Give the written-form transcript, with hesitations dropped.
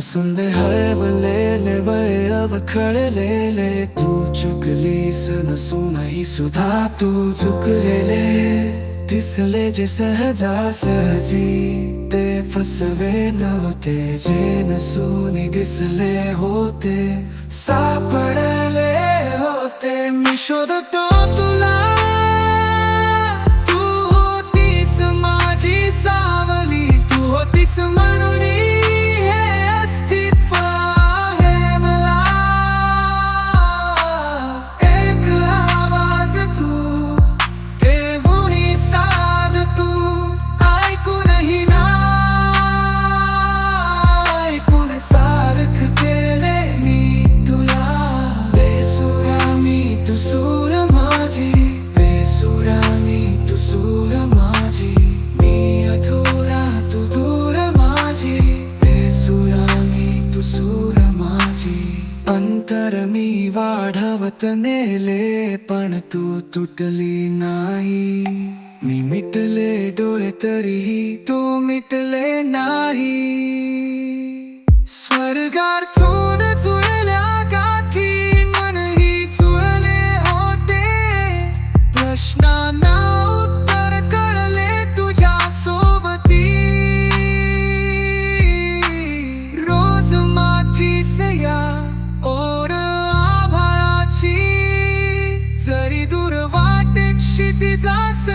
हसून हरवलेले वय अवखळलेले, तू चुकलीस नसूनही सुद्धा तू चुकलेले. दिसले जे सहजासहजी ते फसवे नव्हते, जे नसून दिसले होते सापडले होते. मी शोधतो तुला, तू होतीस माझी सावली, तू होतीस म्हणून हे अस्तित्व आहे मला. एक आवाज तू, देवुनी साध तू, ऐकूनही ना ऐकून सारख केले मी तुला. बेसुरा मी तू सूर माझी, बेसुरा मी तू सूर माझी. मी अधुरा तू दूर माझी, बेसुरा मी तू सूर माझी. अंतर मी वाढवत नेले पण तू तुटली नाही. मी मिटले डोळे तरीही तू मिटले नाही. स्वर्गातून जुळल्या गाठी मनही जुळले होते. प्रश्नांना उत्तर कळले तुझ्या सोबती. रोज मातीस या ओर आभाळाची, जरी दूर वाटे क्षितिजास